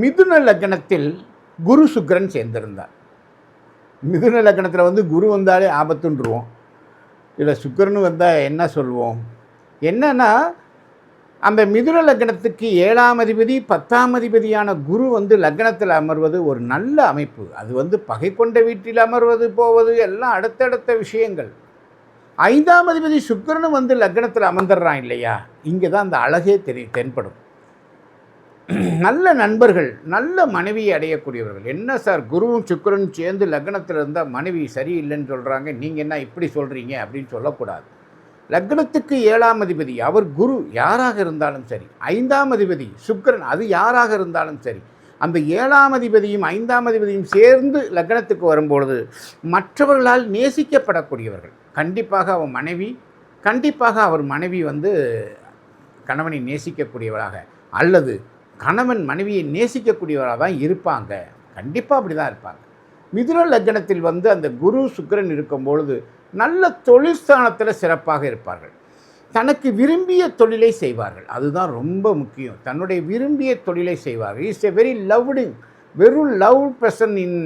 மிதுன லக்னத்தில் குரு சுக்கிரன் சேர்ந்திருந்தார். மிதுன லக்னத்தில் வந்து குரு வந்தாலே ஆபத்துன்றுவோம். இதில் சுக்கிரன் வந்தால் என்ன சொல்வோம்? என்னன்னா, அந்த மிதுன லக்னத்துக்கு 7ஆம் அதிபதி 10ஆம் அதிபதியான குரு வந்து லக்னத்தில் அமர்வது ஒரு நல்ல அமைப்பு. அது வந்து பகை கொண்ட வீட்டில் அமர்வது போவது எல்லாம் அடுத்தடுத்த விஷயங்கள். 5ஆம் அதிபதி சுக்கிரனும் வந்து லக்னத்தில் அமர்ந்துடுறான் இல்லையா? இங்கே தான் அந்த அழகே தென்படும். நல்ல நண்பர்கள், நல்ல மனைவியை அடையக்கூடியவர்கள். என்ன சார் குருவும் சுக்கிரனும் சேர்ந்து லக்னத்தில் இருந்தால் மனைவி சரியில்லைன்னு சொல்கிறாங்க, நீங்கள் என்ன இப்படி சொல்கிறீங்க அப்படின்னு சொல்லக்கூடாது. லக்னத்துக்கு 7ஆம் அதிபதி அவர் குரு யாராக இருந்தாலும் சரி, 5ஆம் அதிபதி சுக்கிரன் அது யாராக இருந்தாலும் சரி, அந்த 7ஆம் அதிபதியும் 5ஆம் அதிபதியும் சேர்ந்து லக்னத்துக்கு வரும்பொழுது மற்றவர்களால் நேசிக்கப்படக்கூடியவர்கள். கண்டிப்பாக அவர் மனைவி வந்து கணவனை நேசிக்கக்கூடியவராக அல்லது கணவன் மனைவியை நேசிக்கக்கூடியவராக தான் இருப்பாங்க. கண்டிப்பாக அப்படி தான் இருப்பாங்க. மிதுன லக்னத்தில் வந்து அந்த குரு சுக்கிரன் இருக்கும்பொழுது நல்ல தொழில் ஸ்தானத்தில் சிறப்பாக இருப்பார்கள். தனக்கு விரும்பிய தொழிலை செய்வார்கள். அதுதான் ரொம்ப முக்கியம். தன்னுடைய விரும்பிய தொழிலை செய்வார்கள். இட்ஸ் எ வெறும் லவ் பர்சன் இன்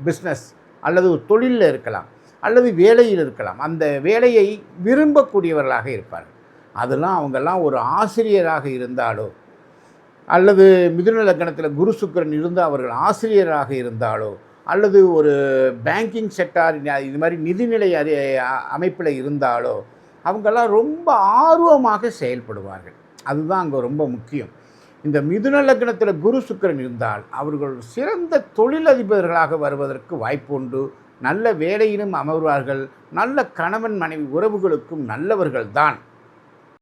பிஸ்னஸ் அல்லது தொழிலில் இருக்கலாம் அல்லது வேலையில் இருக்கலாம். அந்த வேலையை விரும்பக்கூடியவர்களாக இருப்பார்கள். அதெல்லாம் அவங்கெல்லாம் ஒரு ஆசிரியராக இருந்தாலோ அல்லது மிதுன லக்னத்தில் குரு சுக்கிரன் இருந்து அவர்கள் ஆசிரியராக இருந்தாலோ அல்லது ஒரு பேங்கிங் செக்டார் இது மாதிரி நிதிநிலை அமைப்பில் இருந்தாலோ அவங்கெல்லாம் ரொம்ப ஆர்வமாக செயல்படுவார்கள். அதுதான் அங்கே ரொம்ப முக்கியம். இந்த மிதுன லக்னத்தில் குரு சுக்கிரன் இருந்தால் அவர்கள் சிறந்த தொழிலதிபர்களாக வருவதற்கு வாய்ப்பு உண்டு. நல்ல வேலையிலும் அமர்வார்கள். நல்ல கணவன் மனைவி உறவுகளுக்கும் நல்லவர்கள் தான்.